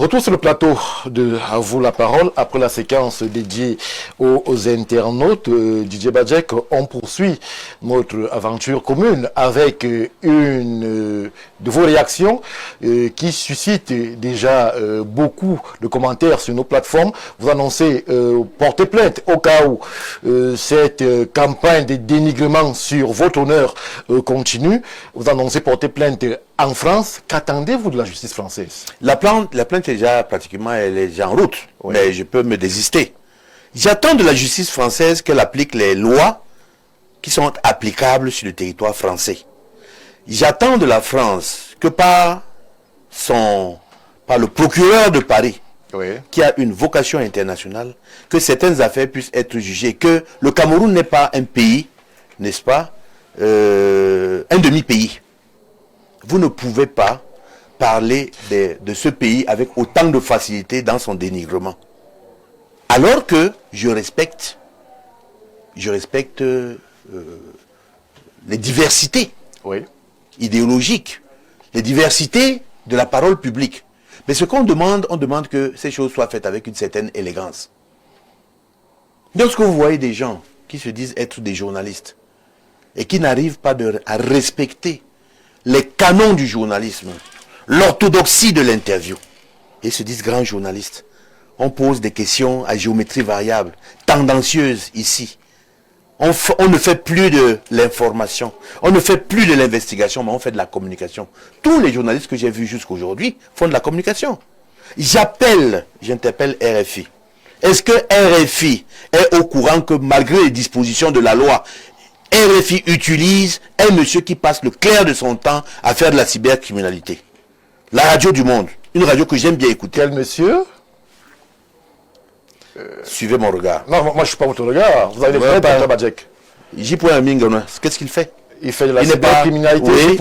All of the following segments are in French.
Retour sur le plateau de À vous la parole. Après la séquence dédiée aux internautes, Didier Badjek, on poursuit notre aventure commune avec une de vos réactions qui suscite déjà beaucoup de commentaires sur nos plateformes. Vous annoncez porter plainte au cas où cette campagne de dénigrement sur votre honneur continue. Vous annoncez porter plainte en France. Qu'attendez-vous de la justice française? La plainte est déjà pratiquement, elle est déjà en route, oui. Mais je peux me désister. J'attends de la justice française qu'elle applique les lois qui sont applicables sur le territoire français. J'attends de la France que par le procureur de Paris, oui, qui a une vocation internationale, que certaines affaires puissent être jugées, que le Cameroun n'est pas un pays, n'est-ce pas, un demi-pays. Vous ne pouvez pas parler de ce pays avec autant de facilité dans son dénigrement. Alors que je respecte les diversités, oui, idéologiques, les diversités de la parole publique. Mais ce qu'on demande, on demande que ces choses soient faites avec une certaine élégance. Lorsque vous voyez des gens qui se disent être des journalistes et qui n'arrivent pas à respecter les canons du journalisme, l'orthodoxie de l'interview, et se disent grands journalistes, on pose des questions à géométrie variable, tendancieuses ici. On ne fait plus de l'information, on ne fait plus de l'investigation, mais on fait de la communication. Tous les journalistes que j'ai vus jusqu'aujourd'hui font de la communication. J'interpelle RFI. Est-ce que RFI est au courant que malgré les dispositions de la loi, RFI utilise un monsieur qui passe le clair de son temps à faire de la cybercriminalité? La radio du monde, une radio que j'aime bien écouter. Quel monsieur? Suivez mon regard. Non, moi je ne suis pas votre regard. Vous avez des frères, Dr Badjek. J'y point un Mingono. Qu'est-ce qu'il fait? Il fait de la cybercriminalité. Oui,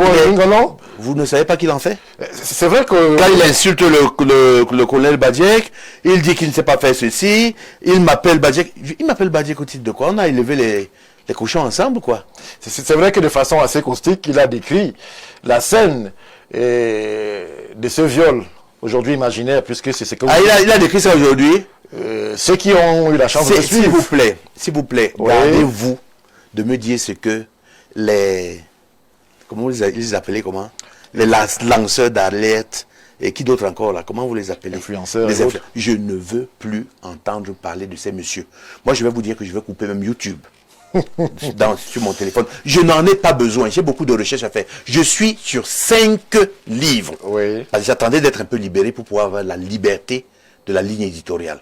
vous ne savez pas qu'il en fait? C'est vrai que... Quand il insulte le colonel Badjek, il dit qu'il ne sait pas faire ceci, il m'appelle Badjek. Il m'appelle Badjek au titre de quoi? On a élevé les cochons ensemble, quoi. C'est vrai que de façon assez caustique, il a décrit la scène de ce viol, aujourd'hui imaginaire, puisque c'est ce que... il a décrit ça aujourd'hui. Ceux qui ont eu la chance de le suivre. S'il vous plaît, oui, gardez-vous de me dire ce que comment vous les appelez, comment? Les lanceurs d'alerte, et qui d'autres encore là? Comment vous les appelez? Influenceurs. Je ne veux plus entendre parler de ces messieurs. Moi, je vais vous dire que je vais couper même YouTube. Sur mon téléphone. Je n'en ai pas besoin. J'ai beaucoup de recherches à faire. Je suis sur 5 livres. Oui. J'attendais d'être un peu libéré pour pouvoir avoir la liberté de la ligne éditoriale.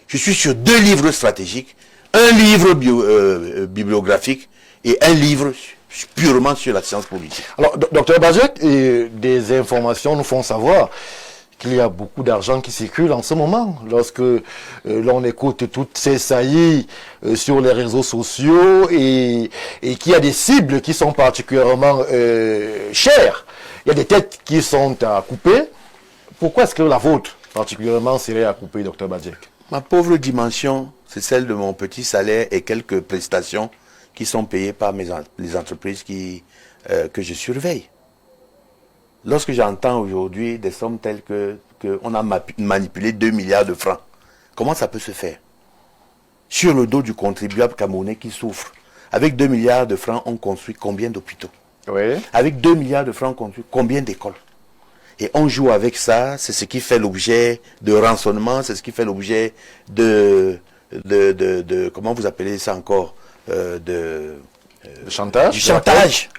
Je suis sur 2 livres stratégiques, un livre bibliographique et un livre purement sur la science politique. Alors, Dr Badjek, des informations nous font savoir qu'il y a beaucoup d'argent qui circule en ce moment. Lorsque l'on écoute toutes ces saillies sur les réseaux sociaux et qu'il y a des cibles qui sont particulièrement chères. Il y a des têtes qui sont à couper. Pourquoi est-ce que la vôtre, particulièrement, serait à couper, Dr Badjek? Ma pauvre dimension, c'est celle de mon petit salaire et quelques prestations qui sont payées par les entreprises que je surveille. Lorsque j'entends aujourd'hui des sommes telles qu'on a manipulé 2 milliards de francs, comment ça peut se faire? Sur le dos du contribuable camerounais qui souffre. Avec 2 milliards de francs, on construit combien d'hôpitaux? Oui. Avec 2 milliards de francs, on construit combien d'écoles? Et on joue avec ça, c'est ce qui fait l'objet de rançonnement, c'est ce qui fait l'objet de comment vous appelez ça encore? Chantage? Du chantage.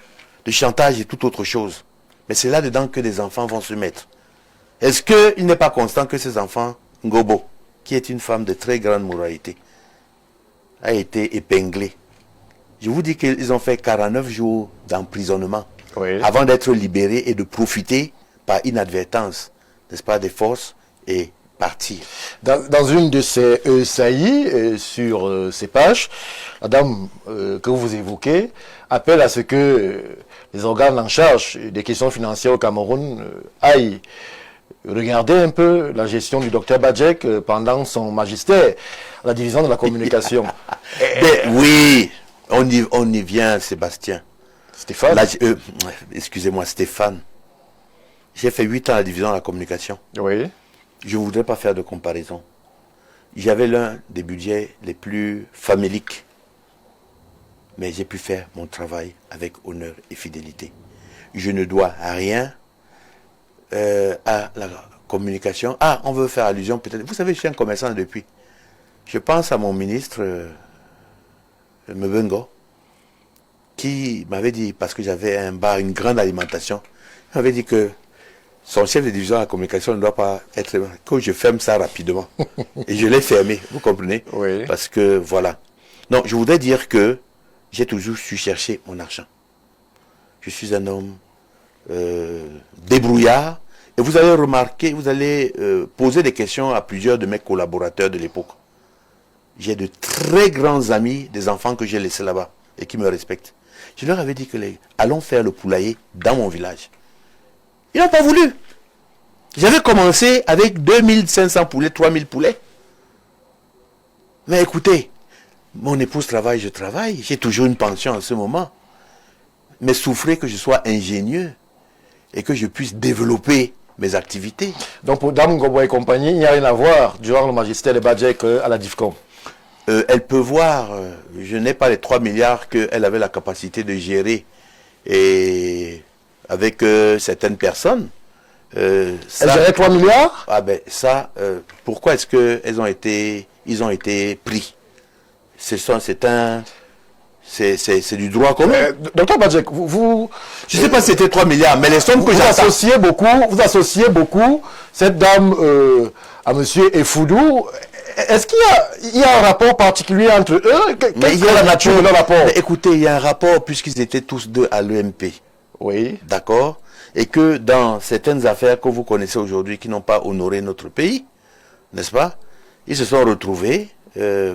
De chantage et toute autre chose. Mais c'est là-dedans que des enfants vont se mettre. Est-ce qu'il n'est pas constant que ces enfants, Ngobo, qui est une femme de très grande moralité, a été épinglée? Je vous dis qu'ils ont fait 49 jours d'emprisonnement, oui, avant d'être libérés et de profiter par inadvertance, n'est-ce pas, des forces et partir. Dans une de ces saillies, sur ces pages, la dame que vous évoquez appelle à ce que les organes en charge des questions financières au Cameroun aillent regarder un peu la gestion du docteur Badjek pendant son magistère, la division de la communication. Oui, on y vient, Sébastien. Stéphane. Excusez-moi, Stéphane. J'ai fait 8 ans à la division de la communication. Oui. Je ne voudrais pas faire de comparaison. J'avais l'un des budgets les plus faméliques. Mais j'ai pu faire mon travail avec honneur et fidélité. Je ne dois rien à la communication. Ah, on veut faire allusion peut-être. Vous savez, je suis un commerçant depuis. Je pense à mon ministre Mbengo, qui m'avait dit, parce que j'avais un bar, une grande alimentation, il m'avait dit que son chef de division à la communication ne doit pas être... que je ferme ça rapidement. Et je l'ai fermé, vous comprenez? Oui. Parce que, voilà. Non, je voudrais dire que j'ai toujours su chercher mon argent. Je suis un homme débrouillard. Et vous allez remarquer, vous allez poser des questions à plusieurs de mes collaborateurs de l'époque. J'ai de très grands amis, des enfants que j'ai laissés là-bas et qui me respectent. Je leur avais dit que allons faire le poulailler dans mon village. Ils n'ont pas voulu. J'avais commencé avec 2500 poulets, 3000 poulets. Mais écoutez, mon épouse travaille, je travaille. J'ai toujours une pension en ce moment. Mais souffrez que je sois ingénieux et que je puisse développer mes activités. Donc pour Dame Ngobo et compagnie, il n'y a rien à voir durant le magistère de Badjek à la DIFCOM. Elle peut voir, je n'ai pas les 3 milliards qu'elle avait la capacité de gérer et avec certaines personnes. Elle gérait 3 milliards? Ah ben ça, pourquoi est-ce qu'ils ont été pris? C'est du droit commun. Docteur Badjek, je ne sais pas si c'était 3 milliards, mais les sommes que vous associez beaucoup cette dame à monsieur Efoudou. Est-ce qu'il y a un rapport particulier entre eux? Quelle est la nature de leur rapport? Mais écoutez, il y a un rapport puisqu'ils étaient tous deux à l'EMP. Oui. D'accord? Et que dans certaines affaires que vous connaissez aujourd'hui qui n'ont pas honoré notre pays, n'est-ce pas? Ils se sont retrouvés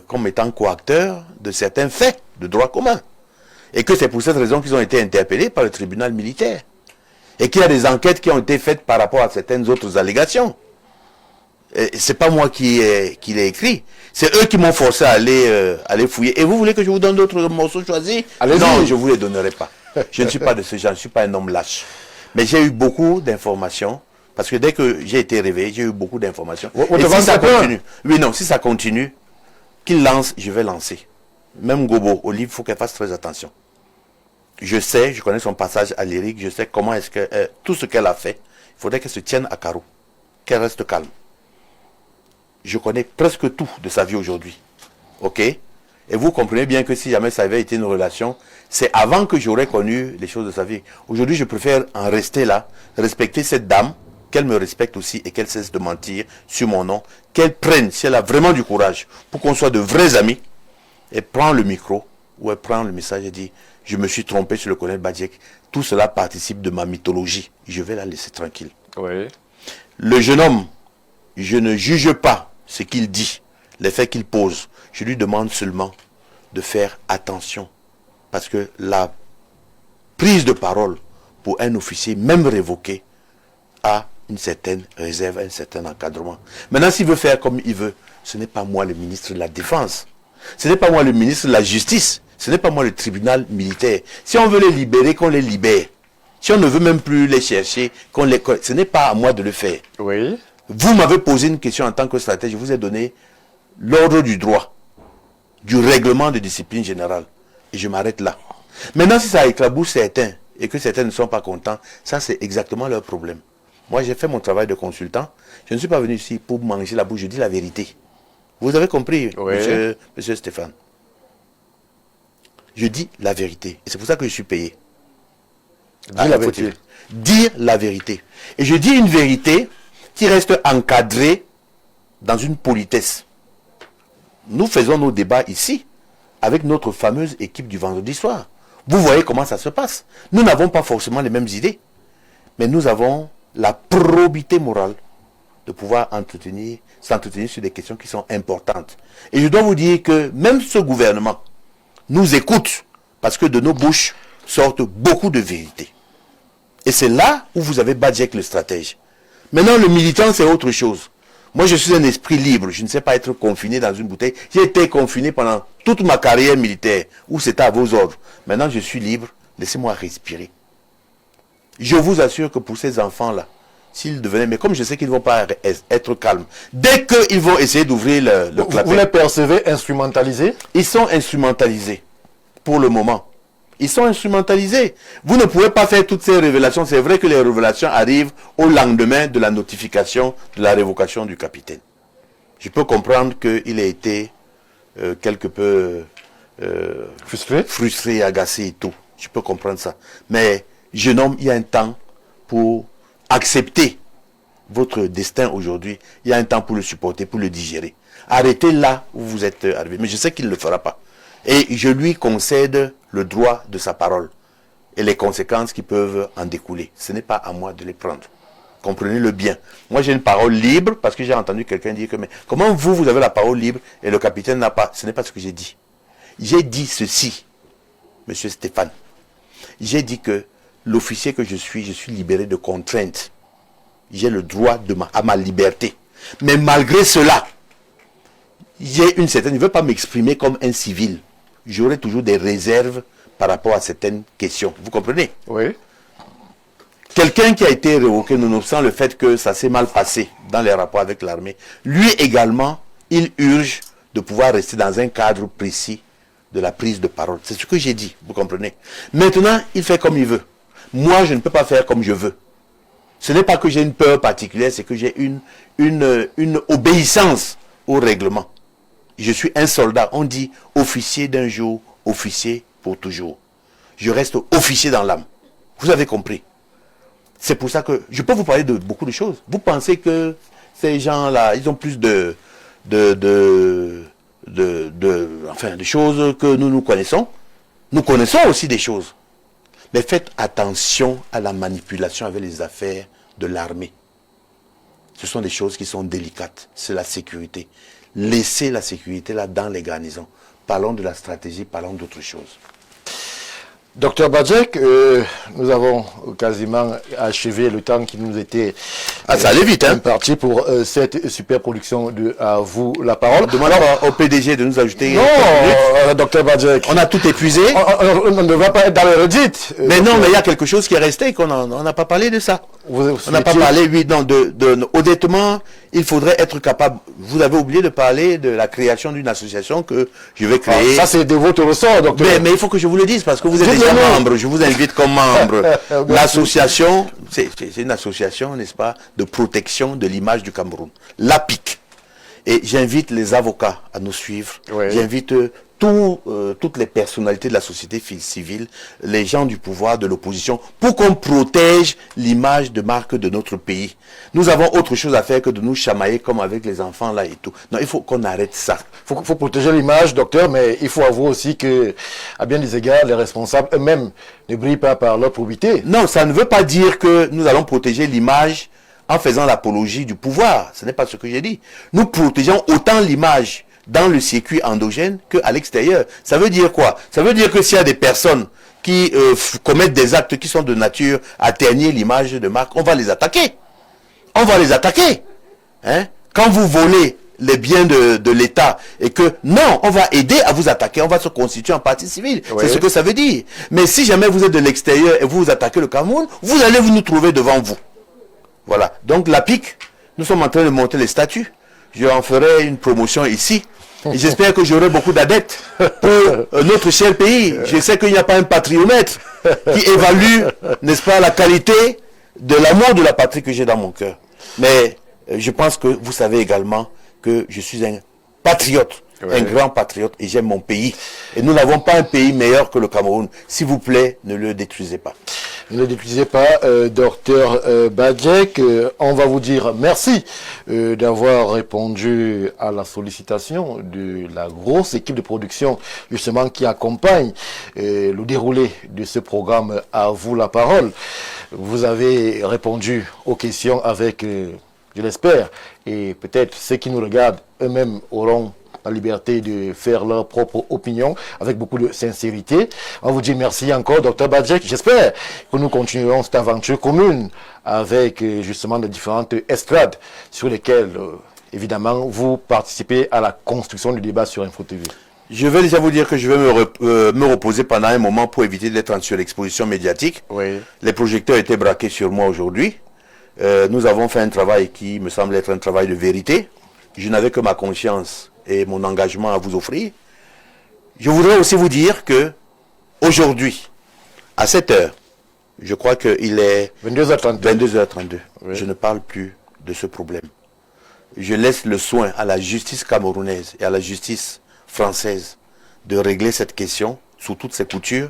comme étant coacteurs de certains faits de droit commun. Et que c'est pour cette raison qu'ils ont été interpellés par le tribunal militaire. Et qu'il y a des enquêtes qui ont été faites par rapport à certaines autres allégations. C'est pas moi qui l'ai écrit. C'est eux qui m'ont forcé à aller fouiller. Et vous voulez que je vous donne d'autres morceaux choisis? Non, je ne vous les donnerai pas. Je ne suis pas de ce genre, je ne suis pas un homme lâche. Mais j'ai eu beaucoup d'informations. Parce que dès que j'ai été réveillé, j'ai eu beaucoup d'informations. Et si ça continue, oui, non, si ça continue, qu'il lance, je vais lancer. Même Gobo, Olive, il faut qu'elle fasse très attention. Je sais, je connais son passage à l'Érique, je sais comment est-ce que tout ce qu'elle a fait, il faudrait qu'elle se tienne à carreau, qu'elle reste calme. Je connais presque tout de sa vie aujourd'hui. Ok? Et vous comprenez bien que si jamais ça avait été une relation, c'est avant que j'aurais connu les choses de sa vie. Aujourd'hui, je préfère en rester là, respecter cette dame, qu'elle me respecte aussi et qu'elle cesse de mentir sur mon nom, qu'elle prenne, si elle a vraiment du courage, pour qu'on soit de vrais amis, et prend le micro, ou elle prend le message et dit, je me suis trompé sur le colonel Badjek, tout cela participe de ma mythologie, je vais la laisser tranquille. Oui. Le jeune homme, je ne juge pas ce qu'il dit, les faits qu'il pose, je lui demande seulement de faire attention, parce que la prise de parole pour un officier, même révoqué, a une certaine réserve, un certain encadrement. Maintenant, s'il veut faire comme il veut, ce n'est pas moi le ministre de la Défense, ce n'est pas moi le ministre de la Justice, ce n'est pas moi le tribunal militaire. Si on veut les libérer, qu'on les libère. Si on ne veut même plus les chercher, ce n'est pas à moi de le faire. Oui. Vous m'avez posé une question en tant que stratège, je vous ai donné l'ordre du droit, du règlement de discipline générale. Et je m'arrête là. Maintenant, si ça éclabousse certains, et que certains ne sont pas contents, ça c'est exactement leur problème. Moi, j'ai fait mon travail de consultant. Je ne suis pas venu ici pour manger la bouche, je dis la vérité. Vous avez compris, oui. monsieur Stéphane? Je dis la vérité. Et c'est pour ça que je suis payé. Dire la vérité. Dire la vérité. Et je dis une vérité qui reste encadrée dans une politesse. Nous faisons nos débats ici avec notre fameuse équipe du vendredi soir. Vous voyez comment ça se passe. Nous n'avons pas forcément les mêmes idées, mais nous avons la probité morale de pouvoir s'entretenir sur des questions qui sont importantes. Et je dois vous dire que même ce gouvernement nous écoute parce que de nos bouches sortent beaucoup de vérités. Et c'est là où vous avez Badjek le stratège. Maintenant, le militant, c'est autre chose. Moi, je suis un esprit libre. Je ne sais pas être confiné dans une bouteille. J'ai été confiné pendant toute ma carrière militaire, où c'était à vos ordres. Maintenant, je suis libre. Laissez-moi respirer. Je vous assure que pour ces enfants-là, s'ils devenaient, mais comme je sais qu'ils ne vont pas être calmes, dès qu'ils vont essayer d'ouvrir le clapet. Vous les percevez instrumentalisés? Ils sont instrumentalisés, pour le moment. Ils sont instrumentalisés. Vous ne pouvez pas faire toutes ces révélations. C'est vrai que les révélations arrivent au lendemain de la notification de la révocation du capitaine. Je peux comprendre qu'il a été quelque peu frustré, agacé et tout. Je peux comprendre ça. Mais, jeune homme, il y a un temps pour accepter votre destin aujourd'hui. Il y a un temps pour le supporter, pour le digérer. Arrêtez là où vous êtes arrivé. Mais je sais qu'il ne le fera pas. Et je lui concède le droit de sa parole et les conséquences qui peuvent en découler. Ce n'est pas à moi de les prendre. Comprenez-le bien. Moi, j'ai une parole libre parce que j'ai entendu quelqu'un dire que mais comment vous avez la parole libre et le capitaine n'a pas. Ce n'est pas ce que j'ai dit. J'ai dit ceci, monsieur Stéphane. J'ai dit que l'officier que je suis libéré de contraintes. J'ai le droit à ma liberté. Mais malgré cela, j'ai une certaine... Je ne veux pas m'exprimer comme un civil. J'aurai toujours des réserves par rapport à certaines questions. Vous comprenez? Oui. Quelqu'un qui a été révoqué, nonobstant le fait que ça s'est mal passé dans les rapports avec l'armée, lui également, il urge de pouvoir rester dans un cadre précis de la prise de parole. C'est ce que j'ai dit, vous comprenez? Maintenant, il fait comme il veut. Moi, je ne peux pas faire comme je veux. Ce n'est pas que j'ai une peur particulière, c'est que j'ai une obéissance au règlement. Je suis un soldat. On dit officier d'un jour, officier pour toujours. Je reste officier dans l'âme. Vous avez compris. C'est pour ça que je peux vous parler de beaucoup de choses. Vous pensez que ces gens-là, ils ont plus de choses que nous connaissons. Nous connaissons aussi des choses. Mais faites attention à la manipulation avec les affaires de l'armée. Ce sont des choses qui sont délicates. C'est la sécurité. Laissez la sécurité là dans les garnisons. Parlons de la stratégie, parlons d'autre chose. Docteur Badjek, nous avons quasiment achevé le temps qui nous était ça allait vite, imparti pour cette super production de À vous la parole. Demandons au PDG de nous ajouter... Non, Docteur Badjek. On a tout épuisé. On ne va pas être dans les redites. Mais non, mais il y a quelque chose qui est resté et on n'a pas parlé de ça. On n'a pas parlé, oui, non, honnêtement, il faudrait être capable... Vous avez oublié de parler de la création d'une association que je vais créer. Ça, c'est de votre ressort, docteur. Mais il faut que je vous le dise parce que vous êtes déjà membre. Je vous invite comme membre. L'association, c'est une association, n'est-ce pas, de protection de l'image du Cameroun. L'APIC. Et j'invite les avocats à nous suivre. Oui. J'invite toutes les personnalités de la société civile, les gens du pouvoir, de l'opposition, pour qu'on protège l'image de marque de notre pays. Nous avons autre chose à faire que de nous chamailler comme avec les enfants là et tout. Non, il faut qu'on arrête ça. Il faut protéger l'image, docteur, mais il faut avouer aussi que, à bien des égards, les responsables eux-mêmes ne brillent pas par leur probité. Non, ça ne veut pas dire que nous allons protéger l'image en faisant l'apologie du pouvoir. Ce n'est pas ce que j'ai dit. Nous protégeons autant l'image dans le circuit endogène qu'à l'extérieur. Ça veut dire quoi? Ça veut dire que s'il y a des personnes qui commettent des actes qui sont de nature à ternir l'image de marque, on va les attaquer. On va les attaquer. Hein? Quand vous volez les biens de l'État et que, non, on va aider à vous attaquer, on va se constituer en partie civile. Oui. C'est ce que ça veut dire. Mais si jamais vous êtes de l'extérieur et vous attaquez le Cameroun, vous allez nous trouver devant vous. Voilà. Donc la PIC, nous sommes en train de monter les statuts. Je en ferai une promotion ici. Et j'espère que j'aurai beaucoup d'adeptes pour notre cher pays. Je sais qu'il n'y a pas un patriomètre qui évalue, n'est-ce pas, la qualité de l'amour de la patrie que j'ai dans mon cœur. Mais je pense que vous savez également que je suis un patriote, un grand patriote, et j'aime mon pays. Et nous n'avons pas un pays meilleur que le Cameroun. S'il vous plaît, ne le détruisez pas. Ne le détruisez pas, docteur Badjek. On va vous dire merci d'avoir répondu à la sollicitation de la grosse équipe de production justement qui accompagne le déroulé de ce programme À vous la parole. Vous avez répondu aux questions avec, je l'espère, et peut-être ceux qui nous regardent eux-mêmes auront la liberté de faire leur propre opinion avec beaucoup de sincérité. On vous dit merci encore, docteur Badjek. J'espère que nous continuerons cette aventure commune avec justement les différentes estrades sur lesquelles, évidemment, vous participez à la construction du débat sur Info TV. Je vais déjà vous dire que je vais me reposer pendant un moment pour éviter d'être en surexposition médiatique. Oui. Les projecteurs étaient braqués sur moi aujourd'hui. Nous avons fait un travail qui me semble être un travail de vérité. Je n'avais que ma conscience et mon engagement à vous offrir. Je voudrais aussi vous dire que aujourd'hui, à cette heure, je crois qu'il est 22h32. Oui. Je ne parle plus de ce problème. Je laisse le soin à la justice camerounaise et à la justice française de régler cette question sous toutes ses coutures.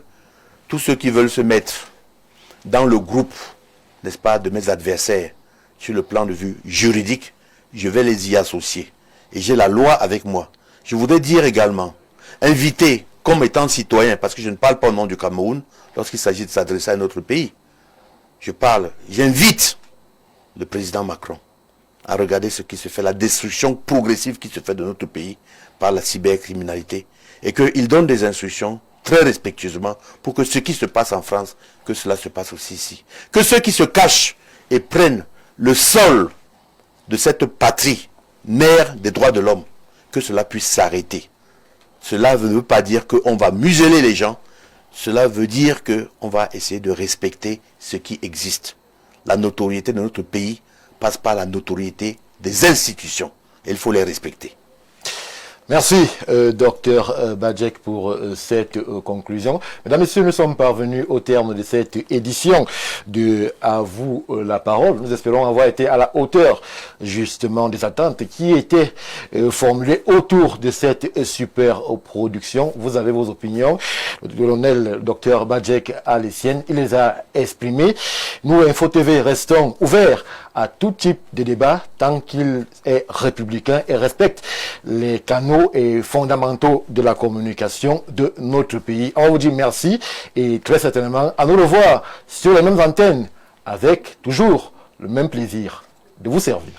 Tous ceux qui veulent se mettre dans le groupe, n'est-ce pas, de mes adversaires sur le plan de vue juridique, je vais les y associer. Et j'ai la loi avec moi. Je voudrais dire également, inviter comme étant citoyen, parce que je ne parle pas au nom du Cameroun, lorsqu'il s'agit de s'adresser à notre pays. J'invite le président Macron à regarder ce qui se fait, la destruction progressive qui se fait de notre pays par la cybercriminalité, et qu'il donne des instructions très respectueusement pour que ce qui se passe en France, que cela se passe aussi ici. Que ceux qui se cachent et prennent le sol de cette patrie, mère des droits de l'homme, que cela puisse s'arrêter. Cela ne veut pas dire qu'on va museler les gens, cela veut dire qu'on va essayer de respecter ce qui existe. La notoriété de notre pays passe par la notoriété des institutions. Et il faut les respecter. Merci, Dr Badjek, pour cette conclusion. Mesdames, Messieurs, nous sommes parvenus au terme de cette édition de À vous la parole. Nous espérons avoir été à la hauteur, justement, des attentes qui étaient formulées autour de cette super production. Vous avez vos opinions. Le colonel Dr Badjek a les siennes. Il les a exprimées. Nous, Info TV, restons ouverts à tout type de débat tant qu'il est républicain et respecte les canaux et fondamentaux de la communication de notre pays. On vous dit merci et très certainement à nous revoir sur les mêmes antennes avec toujours le même plaisir de vous servir.